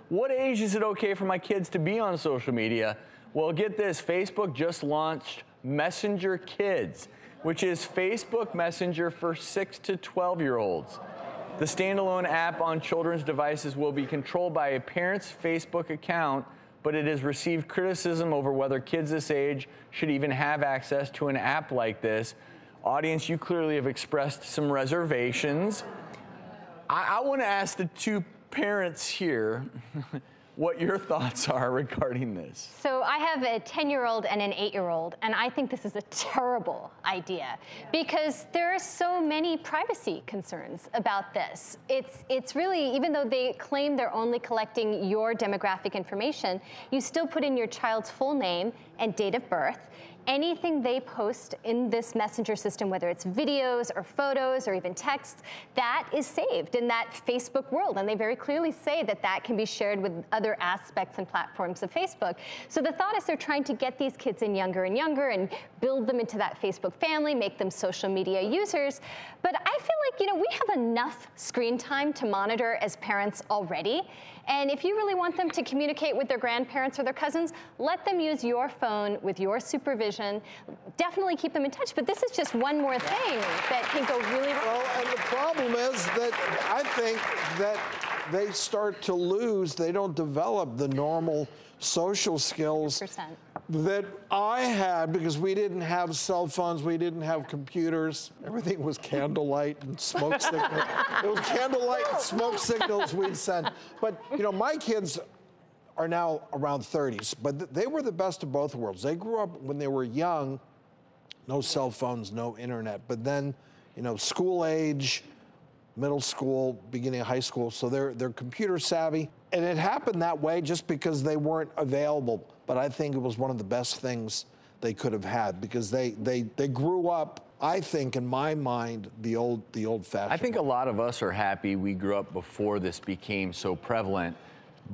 what age is it okay for my kids to be on social media? Well, get this, Facebook just launched Messenger Kids, which is Facebook Messenger for 6 to 12-year-olds. The standalone app on children's devices will be controlled by a parent's Facebook account, but it has received criticism over whether kids this age should even have access to an app like this. Audience, you clearly have expressed some reservations. I want to ask the two parents here what your thoughts are regarding this. So I have a 10-year-old and an 8-year-old, and I think this is a terrible idea because there are so many privacy concerns about this. It's really, even though they claim they're only collecting your demographic information, you still put in your child's full name and date of birth. Anything they post in this messenger system, whether it's videos or photos or even texts, that is saved in that Facebook world. And they very clearly say that that can be shared with other aspects and platforms of Facebook. So the thought is they're trying to get these kids in younger and younger and build them into that Facebook family, make them social media users. But I feel like, you know, we have enough screen time to monitor as parents already. And if you really want them to communicate with their grandparents or their cousins, let them use your phone with your supervision. Definitely keep them in touch, but this is just one more thing that can go really wrong. Well, and the problem is that I think that they start to lose, they don't develop the normal social skills 100%. that I had, because we didn't have cell phones, we didn't have computers. Everything was candlelight and smoke signals. It was candlelight and smoke signals we'd send. But, you know, my kids are now around 30s, but they were the best of both worlds. They grew up when they were young, no cell phones, no internet, but then, you know, school age, middle school, beginning of high school, so they're computer savvy. And it happened that way just because they weren't available. But I think it was one of the best things they could have had because they grew up, I think, in my mind, the old-fashioned. I think a lot of us are happy we grew up before this became so prevalent.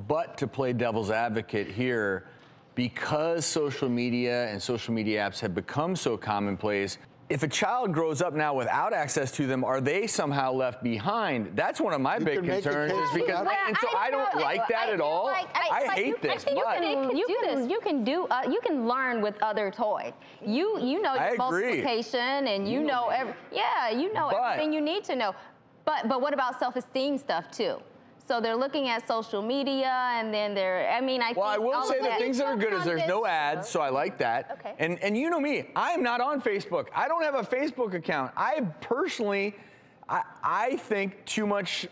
But to play devil's advocate here, because social media and social media apps have become so commonplace, if a child grows up now without access to them, are they somehow left behind? That's one of my big concerns. Is because, and so I don't like that at all. I hate this. You can learn with other toys. You know your multiplication, and you know everything you need to know. But what about self-esteem stuff too? So they're looking at social media, and then I will say the things that are good is there's no ads, so I like that. Okay. And you know me, I am not on Facebook. I don't have a Facebook account. I personally, I think too much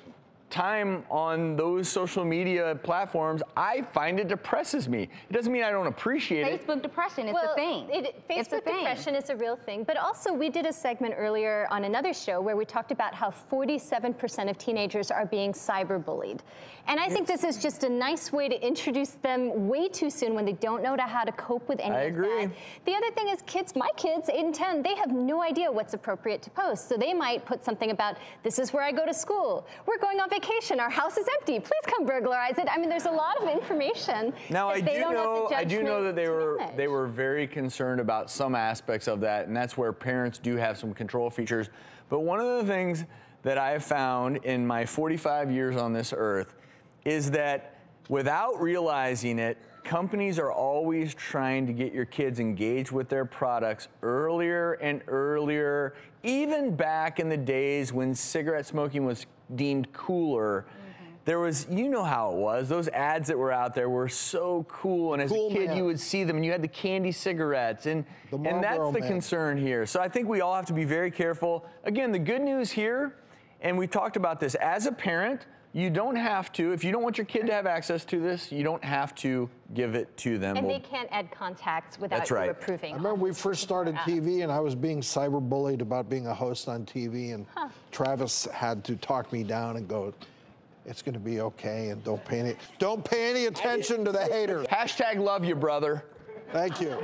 time on those social media platforms, I find it depresses me. It doesn't mean I don't appreciate it. Facebook depression is a thing. Facebook depression is a real thing, but also we did a segment earlier on another show where we talked about how 47% of teenagers are being cyberbullied. And I think this is just a nice way to introduce them way too soon when they don't know how to cope with any of that. The other thing is kids, my kids, 8 and 10, they have no idea what's appropriate to post. So they might put something about, this is where I go to school. We're going on vacation. Our house is empty. Please come burglarize it. I mean, there's a lot of information. Now, I do know that they were very concerned about some aspects of that, and that's where parents do have some control features. But one of the things that I have found in my 45 years on this earth is that without realizing it, companies are always trying to get your kids engaged with their products earlier and earlier, even back in the days when cigarette smoking was deemed cooler. There was, you know how it was, those ads that were out there were so cool, and as a kid you would see them, and you had the candy cigarettes, and that's the concern here. So I think we all have to be very careful. Again, the good news here, and we talked about this, as a parent, you don't have to, if you don't want your kid to have access to this, you don't have to give it to them. And they can't add contacts without you approving. I remember we first started TV, and I was being cyberbullied about being a host on TV, and Travis had to talk me down and go, it's going to be okay, and don't pay any attention to the haters. # love you, brother. Thank you.